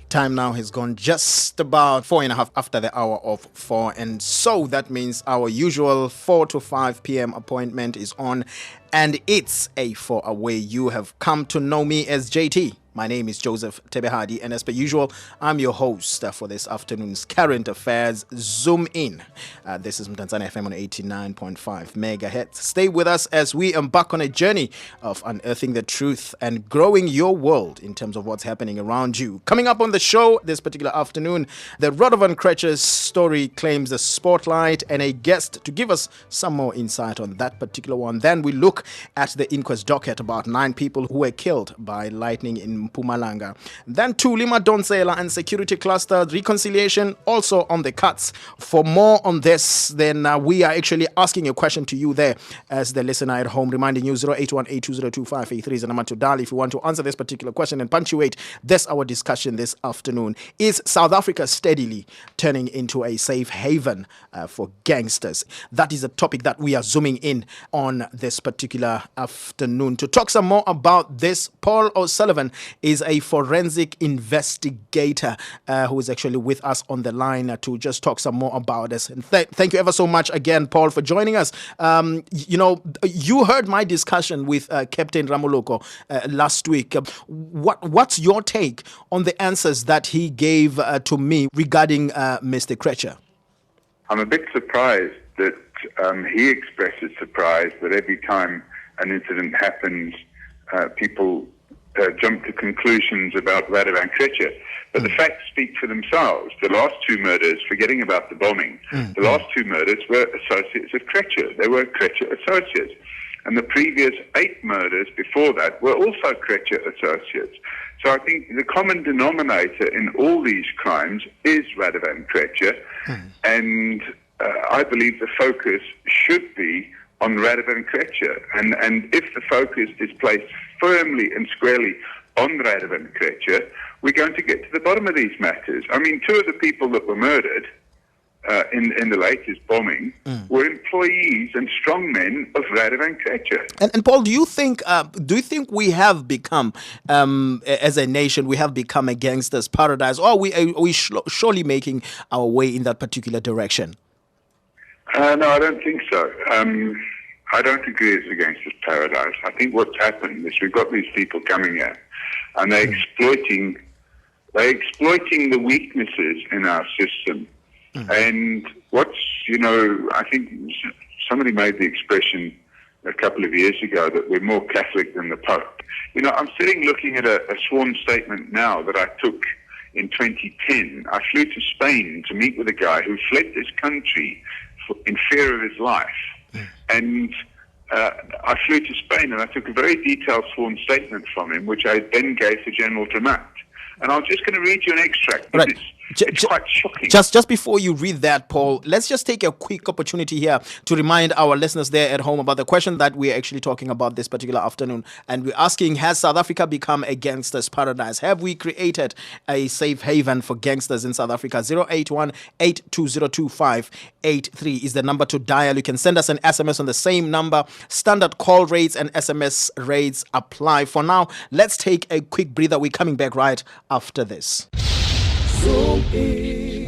Time now has gone just about 4.5 after the hour of 4, and so that means our usual 4 to 5 p.m. appointment is on, and it's a 4 away. You have come to know me as JayTee. My name is Joseph Tebehadi, and as per usual, I'm your host for this afternoon's Current Affairs Zoom In. This is Mdantsane FM on 89.5 megahertz. Stay with us as we embark on a journey of unearthing the truth and growing your world in terms of what's happening around you. Coming up on the show this particular afternoon, the Radovan Kretcher's story claims the spotlight, and a guest to give us some more insight on that particular one. Then we look at the inquest docket about 9 people who were killed by lightning in Mpumalanga. Then to Mdantsane and security cluster reconciliation also on the cuts. For more on this, then we are actually asking a question to you there as the listener at home, reminding you 0818202583 is the number to dial if you want to answer this particular question and punctuate this our discussion this afternoon. Is South Africa steadily turning into a safe haven for gangsters? That is a topic that we are zooming in on this particular afternoon. To talk some more about this, Paul O'Sullivan is a forensic investigator who is actually with us on the line to just talk some more about this. And thank you ever so much again, Paul, for joining us. You heard my discussion with Captain Ramoloko last week. What's your take on the answers that he gave to me regarding Mr. Kretcher? I'm a bit surprised that he expresses surprise that every time an incident happens, people jump to conclusions about Radovan Kretcher. But the facts speak for themselves. The last 2 murders, forgetting about the bombing, the last 2 murders were associates of Kretcher. They were Kretcher associates. And the previous 8 murders before that were also Kretcher associates. So I think the common denominator in all these crimes is Radovan Kretcher. And I believe the focus should be on Radovan Kretcher. And if the focus is placed firmly and squarely on Radovan Kretcher, we're going to get to the bottom of these matters. I mean, 2 of the people that were murdered in the latest bombing were employees and strongmen of Radovan Kretcher. And Paul, do you think we have become, as a nation, we have become a gangster's paradise, or are we surely making our way in that particular direction? No, I don't think so. I don't agree it's a gangster's paradise. I think what's happened is we've got these people coming here and they're exploiting the weaknesses in our system. And I think somebody made the expression a couple of years ago that we're more Catholic than the Pope. I'm sitting looking at a sworn statement now that I took in 2010. I flew to Spain to meet with a guy who fled this country in fear of his life. And I flew to Spain and I took a very detailed sworn statement from him, which I then gave to General Dramat. And I'm just going to read you an extract. Right. It's quite shocking. Just before you read that, Paul, let's just take a quick opportunity here to remind our listeners there at home about the question that we're actually talking about this particular afternoon. And we're asking, has South Africa become a gangster's paradise? Have we created a safe haven for gangsters in South Africa? 081-820-2583 is the number to dial. You can send us an SMS on the same number. Standard call rates and SMS rates apply. For now, let's take a quick breather. We're coming back right after this.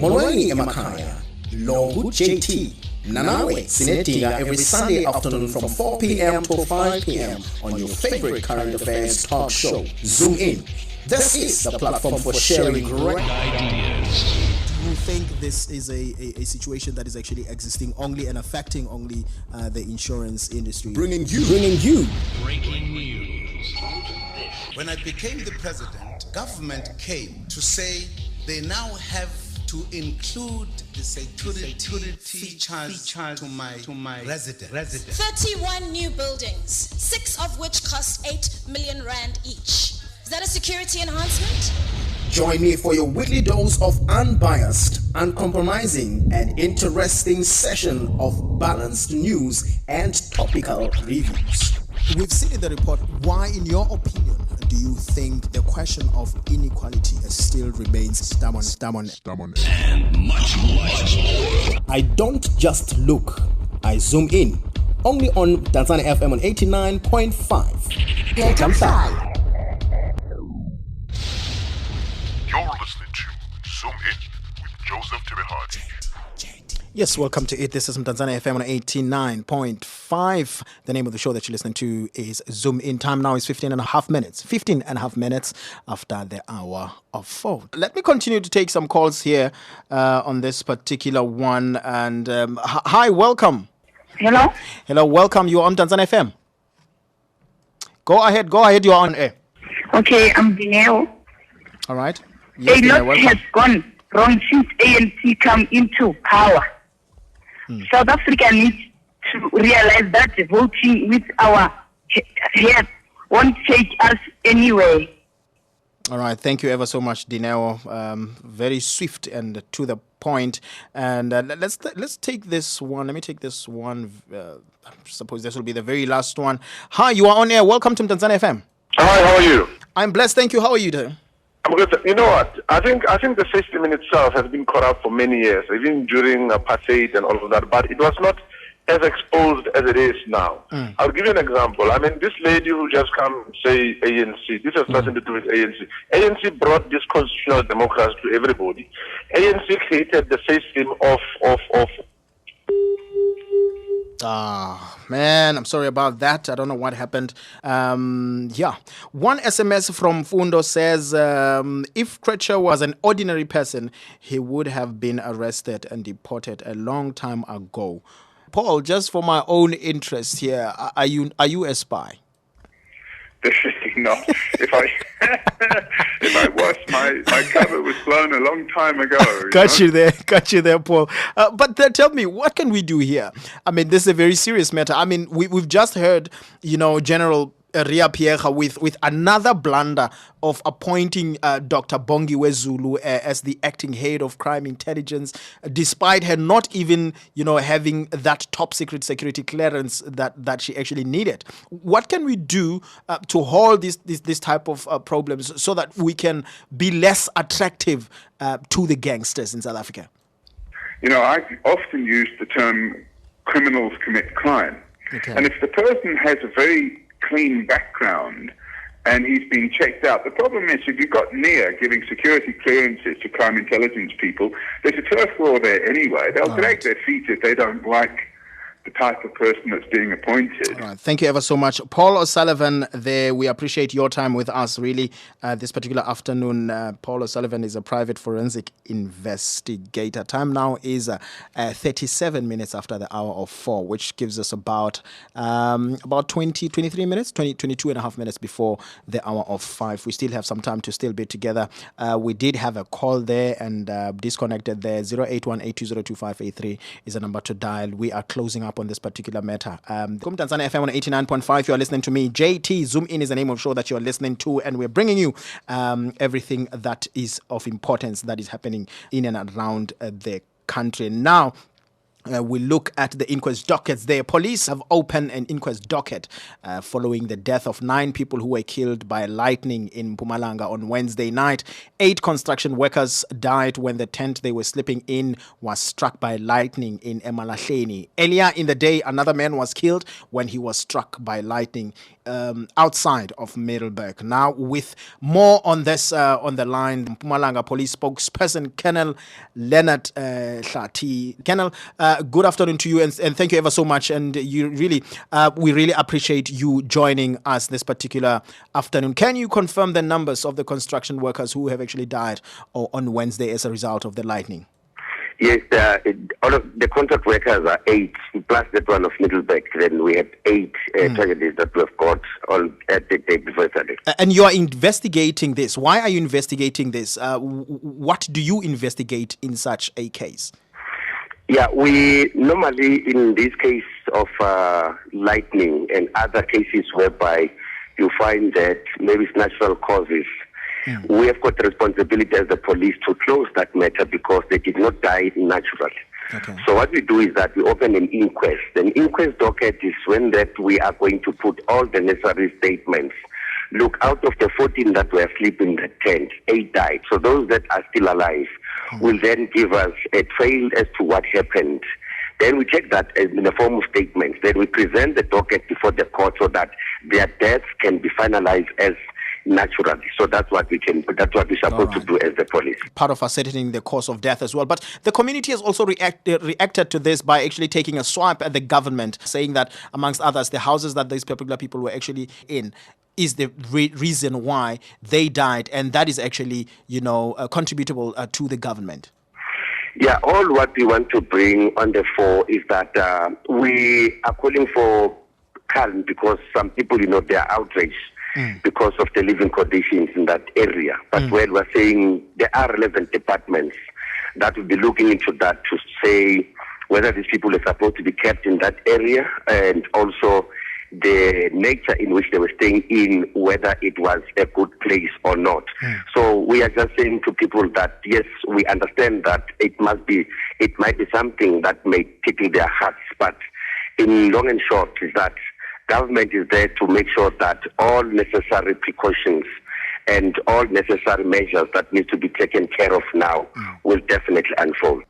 Molweni emakhaya, lo JayTee. Nanawe sinedinga every Sunday afternoon from 4 p.m. to 5 p.m. on your favorite current affairs talk show, Zoom In. This is the platform for sharing great ideas. Do you think this is a situation that is actually existing only and affecting only the insurance industry? Bringing you breaking news. When I became the president, government came to say they now have to include the security features to my residence. 31 new buildings, 6 of which cost 8 million rand each. Is that a security enhancement? Join me for your weekly dose of unbiased, uncompromising, and interesting session of balanced news and topical reviews. We've seen in the report, why, in your opinion, do you think the question of inequality still remains stubborn? And much more. I don't just look, I zoom in. Only on Mdantsane FM on 89.5. You're listening Yes, welcome to it. This is Mdantsane FM on 89.5. The name of the show that you're listening to is Zoom In. Time now is 15 and a half minutes. 15 and a half minutes after the hour of 4. Let me continue to take some calls here on this particular one. And hi, welcome. Hello? Hello, welcome. You're on Mdantsane FM. Go ahead. You're on air. Okay, I'm Dineo. All right. Yes, A Dineo, lot has gone wrong since ANC come into power. South Africa needs to realize that voting with our head won't take us anywhere. All right. Thank you ever so much, Dineo. Very swift and to the point. And let's take this one. Let me take this one. I suppose this will be the very last one. Hi, you are on air. Welcome to Mdantsane FM. Hi, how are you? I'm blessed. Thank you. How are you doing? I'm good. You know what? I think the system in itself has been corrupt for many years, even during apartheid and all of that. But it was not as exposed as it is now. I'll give you an example. I mean, this lady who just come say ANC. This has nothing to do with ANC. ANC brought this constitutional democracy to everybody. ANC created the system of man, I'm sorry about that. I don't know what happened. One SMS from Fundo says, if Kretcher was an ordinary person, he would have been arrested and deported a long time ago. Paul, just for my own interest here, are you a spy? Definitely not. If I was, my cover was blown a long time ago. Got you there, Paul. But tell me, what can we do here? I mean, this is a very serious matter. I mean, we've just heard, General Ria Pierre with another blunder of appointing Dr. Bongiwe Zulu as the acting head of crime intelligence, despite her not even, having that top secret security clearance that she actually needed. What can we do to hold this type of problems so that we can be less attractive to the gangsters in South Africa? I often use the term criminals commit crime. Okay. And if the person has a very clean background and he's been checked out. The problem is if you've got NIA giving security clearances to crime intelligence people, there's a turf war there anyway. They'll drag their feet if they don't like the type of person that's being appointed. All right. Thank you ever so much. Paul O'Sullivan there, we appreciate your time with us really this particular afternoon. Paul O'Sullivan is a private forensic investigator. Time now is 37 minutes after the hour of 4, which gives us about 23 minutes, 22 and a half minutes before the hour of 5. We still have some time to still be together. We did have a call there and disconnected there. 0818202583 is a number to dial. We are closing up on this particular matter. Mdantsane FM on 89.5. You are listening to me. JayTee. Zoom In is the name of the show that you are listening to, and we're bringing you everything that is of importance that is happening in and around the country. Now, we look at the inquest dockets there. Police have opened an inquest docket following the death of 9 people who were killed by lightning in Mpumalanga on Wednesday night. 8 construction workers died when the tent they were sleeping in was struck by lightning in Emalahleni. Earlier in the day, another man was killed when he was struck by lightning outside of Middelburg. Now, with more on this on the line, Mpumalanga Police spokesperson Colonel Leonard Hlati. Colonel, good afternoon to you, and thank you ever so much. And we really appreciate you joining us this particular afternoon. Can you confirm the numbers of the construction workers who have actually died on Wednesday as a result of the lightning? Yes, all of the contract workers are 8, plus that one of Middelburg. Then we have 8 tragedies that we have got on the day before Saturday. And you are investigating this. Why are you investigating this? What do you investigate in such a case? Yeah, we normally, in this case of lightning and other cases whereby you find that maybe it's natural causes, we have got the responsibility as the police to close that matter because they did not die naturally. Okay. So what we do is that we open an inquest. An inquest docket is when that we are going to put all the necessary statements. Look, out of the 14 that were asleep in the tent, 8 died. So those that are still alive will then give us a trail as to what happened. Then we take that in the form of statements. Then we present the docket before the court so that their deaths can be finalized as naturally. So that's what we're supposed to do as the police. Part of ascertaining the cause of death as well. But the community has also reacted to this by actually taking a swipe at the government, saying that, amongst others, the houses that these particular people were actually in is the reason why they died, and that is actually, contributable to the government. Yeah, all what we want to bring on the fore is that we are calling for calm, because some people, they are outraged because of the living conditions in that area. But we're saying there are relevant departments that will be looking into that to say whether these people are supposed to be kept in that area, and also the nature in which they were staying in, whether it was a good place or not. So we are just saying to people that, yes, we understand that it might be something that may tickle their hearts, but in long and short is that government is there to make sure that all necessary precautions and all necessary measures that need to be taken care of now will definitely unfold.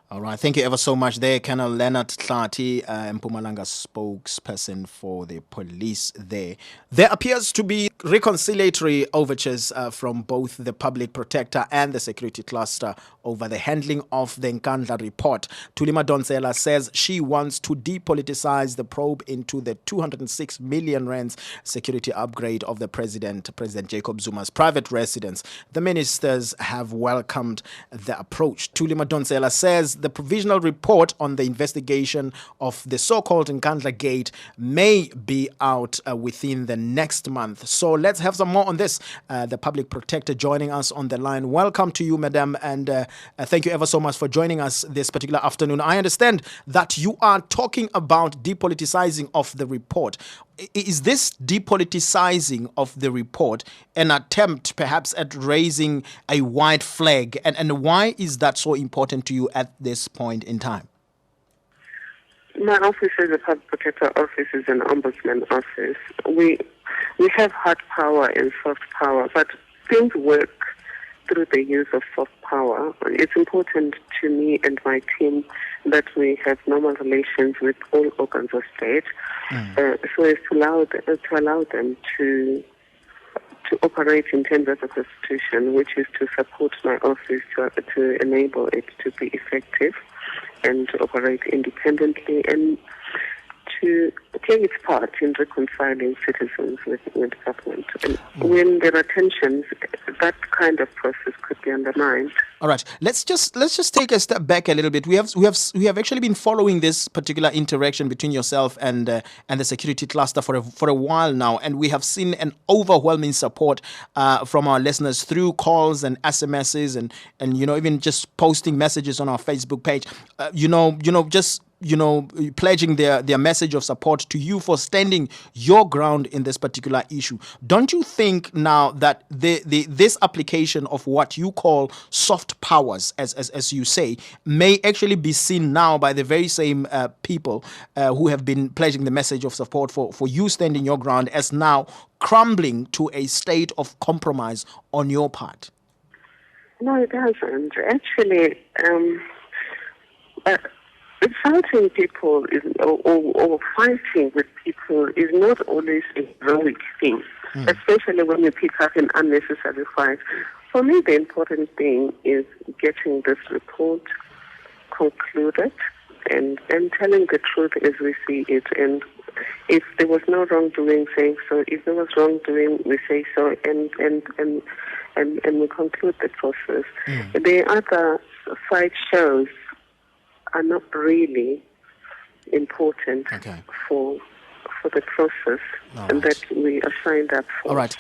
All right. Thank you ever so much there, Colonel Leonard Tlati, Mpumalanga spokesperson for the police there. There appears to be reconciliatory overtures from both the public protector and the security cluster over the handling of the Nkandla report. Thuli Madonsela says she wants to depoliticize the probe into the 206 million rands security upgrade of the President Jacob Zuma's private residence. The ministers have welcomed the approach. Thuli Madonsela says the provisional report on the investigation of the so-called Nkandla Gate may be out within the next month. So let's have some more on this. The public protector joining us on the line. Welcome to you, madam, and thank you ever so much for joining us this particular afternoon. I understand that you are talking about depoliticizing of the report. Is this depoliticizing of the report an attempt perhaps at raising a white flag? And why is that so important to you at this point in time? My office is a public protector office, is an ombudsman office. We have hard power and soft power, but things work through the use of soft power. It's important to me and my team that we have normal relations with all organs of state, so as to allow them to operate in terms of the Constitution, which is to support my office to enable it to be effective and to operate independently and to play its part in reconciling citizens with government. And when there are tensions, that kind of process could be undermined. All right, let's just take a step back a little bit. We have actually been following this particular interaction between yourself and the security cluster for a while now, and we have seen an overwhelming support from our listeners through calls and SMSs and even just posting messages on our Facebook page. Pledging their message of support to you for standing your ground in this particular issue. Don't you think now that this application of what you call soft powers, as you say, may actually be seen now by the very same people who have been pledging the message of support for you standing your ground as now crumbling to a state of compromise on your part? No, it doesn't. Actually, insulting people or fighting with people is not always a heroic thing, especially when you pick up an unnecessary fight. For me, the important thing is getting this report concluded and telling the truth as we see it. And if there was no wrongdoing, saying so. If there was wrongdoing, we say so, and we conclude the process. The other fight shows are not really important for the process that we are signed up for. All right.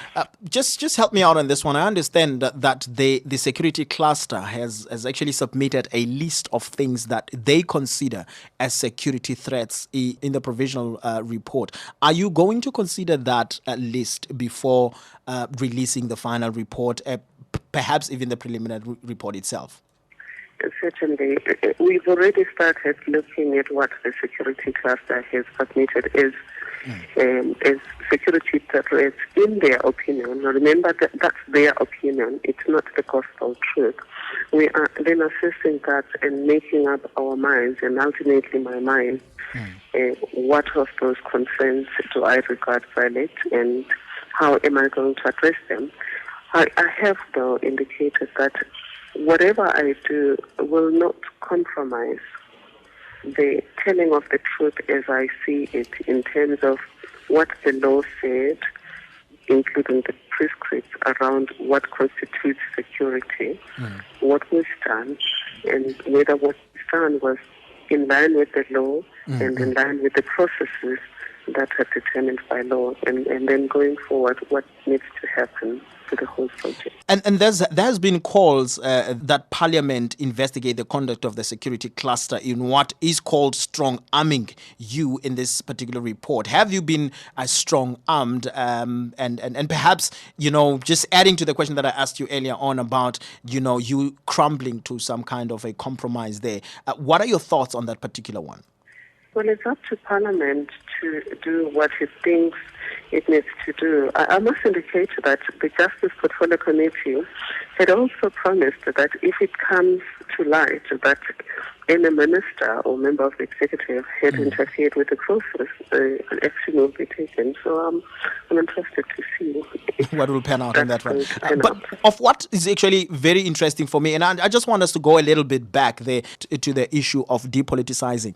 Just help me out on this one. I understand that the security cluster has actually submitted a list of things that they consider as security threats in the provisional report. Are you going to consider that list before releasing the final report, perhaps even the preliminary report itself? Certainly. We've already started looking at what the security cluster has submitted as security threats in their opinion. Now remember that that's their opinion. It's not the gospel truth. We are then assessing that and making up our minds, and ultimately my mind, what of those concerns do I regard valid, and how am I going to address them? I have, though, indicated that whatever I do will not compromise the telling of the truth as I see it in terms of what the law said, including the prescripts around what constitutes security, what was done, and whether what was done was in line with the law and in line with the processes that are determined by law, and then going forward, what needs to happen to the whole project. And there's been calls that Parliament investigate the conduct of the security cluster in what is called strong arming you in this particular report. Have you been strong armed? And perhaps, just adding to the question that I asked you earlier on about, you crumbling to some kind of a compromise there. What are your thoughts on that particular one? Well, it's up to Parliament to do what it thinks it needs to do. I must indicate that the Justice Portfolio Committee had also promised that if it comes to light that any minister or member of the executive had interfered with the process, action will be taken. So I'm interested to see what will pan out on that one. But of what is actually very interesting for me, and I just want us to go a little bit back there to the issue of depoliticizing.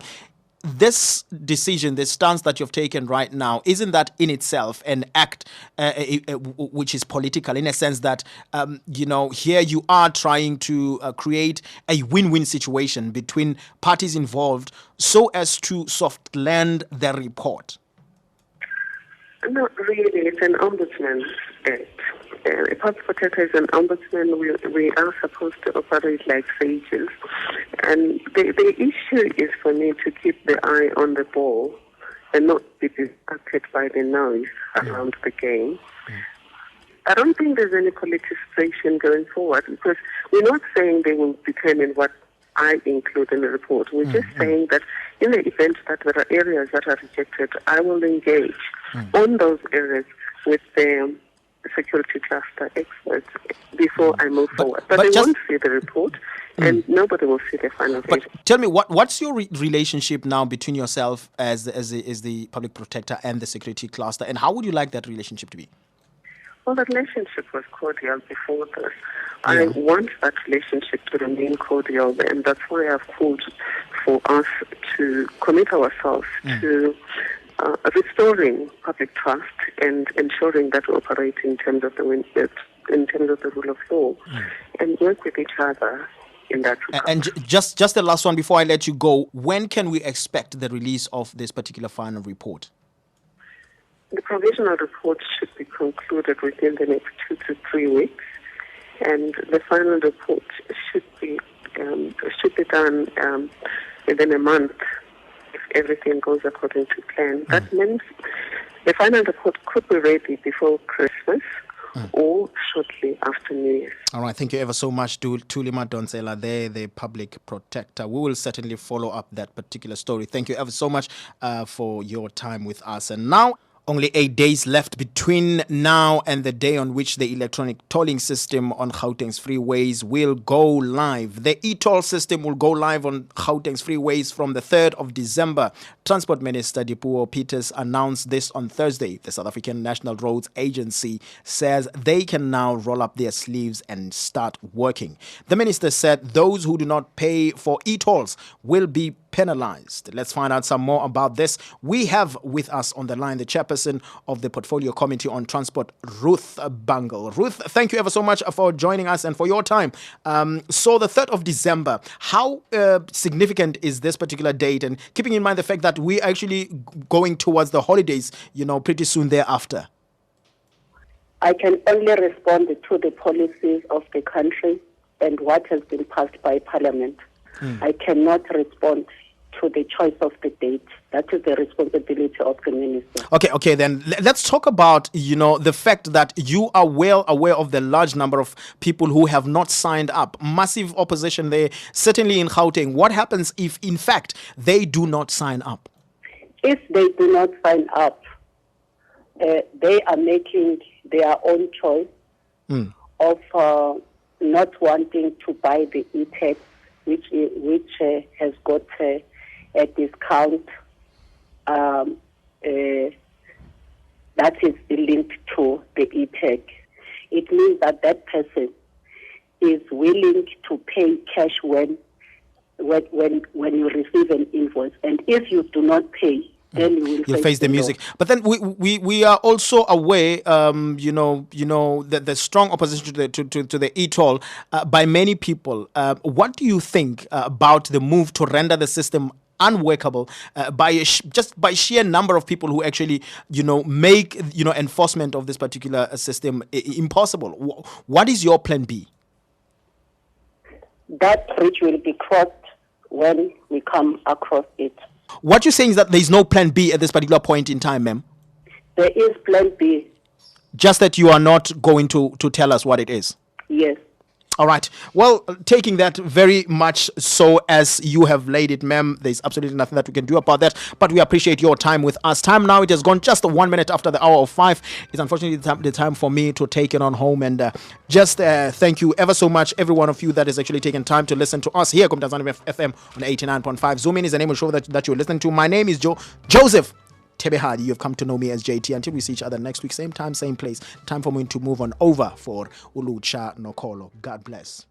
This decision, this stance that you've taken right now, isn't that in itself an act which is political, in a sense that, here you are trying to create a win-win situation between parties involved so as to soft land the report? Not really. It's an ombudsman act. A public protector is an ombudsman. We are supposed to operate like sages. And the issue is for me to keep the eye on the ball and not be distracted by the noise around the game. I don't think there's any politicization going forward, because we're not saying they will determine what I include in the report. We're just saying that in the event that there are areas that are rejected, I will engage on those areas with the security cluster experts before I move forward. But they won't see the report, and nobody will see the final version. But tell me, what's your relationship now between yourself as the public protector and the security cluster, and how would you like that relationship to be? Well, the relationship was cordial before this. I want that relationship to remain cordial, and that's why I've called for us to commit ourselves to restoring public trust and ensuring that we operate in terms of the rule of law, and work with each other in that regard. And just the last one before I let you go, when can we expect the release of this particular final report? The provisional report should be concluded within the next 2 to 3 weeks, and the final report should be done within a month if everything goes according to plan. That means the final report could be ready before Christmas or shortly after New Year. All right, thank you ever so much to Mdantsane there, the public protector. We will certainly follow up that particular story. Thank you ever so much for your time with us. And now, only 8 days left between now and the day on which the electronic tolling system on Gauteng's freeways will go live. The e-toll system will go live on Gauteng's freeways from the 3rd of December. Transport Minister Dipuo Peters announced this on Thursday. The South African National Roads Agency says they can now roll up their sleeves and start working. The minister said those who do not pay for e-tolls will be penalized. Let's find out some more about this. We have with us on the line the chairperson of the Portfolio Committee on Transport, Ruth Bungle. Ruth, thank you ever so much for joining us and for your time. So the 3rd of December, how significant is this particular date? And keeping in mind the fact that we're actually going towards the holidays, pretty soon thereafter. I can only respond to the policies of the country and what has been passed by Parliament. I cannot respond to the choice of the date. That is the responsibility of the minister. Okay, then let's talk about, the fact that you are well aware of the large number of people who have not signed up. Massive opposition there, certainly in Gauteng. What happens if, in fact, they do not sign up? If they do not sign up, they are making their own choice of not wanting to buy the e-tax, which has got a discount that is linked to the e-tag. It means that that person is willing to pay cash when you receive an invoice, and if you do not pay, then you'll face the music. But then we are also aware, that the strong opposition to the e-toll by many people. What do you think about the move to render the system unworkable just by sheer number of people who actually make enforcement of this particular system impossible? What is your plan B? That bridge will be crossed when we come across it. What you're saying is that there is no plan B at this particular point in time, ma'am? There is plan B. Just that you are not going to tell us what it is? Yes. All right. Well, taking that very much so as you have laid it, ma'am, there's absolutely nothing that we can do about that. But we appreciate your time with us. Time now, it has gone just 1 minute after the hour of 5. It's unfortunately the time for me to take it on home. And just thank you ever so much, every one of you that has actually taken time to listen to us here at Mdantsane FM on 89.5. Zoom In is the name of the show that you're listening to. My name is Joseph Tebehadi. You've come to know me as JayTee. Until we see each other next week, same time, same place. Time for me to move on over for Ulucha Nokolo. God bless.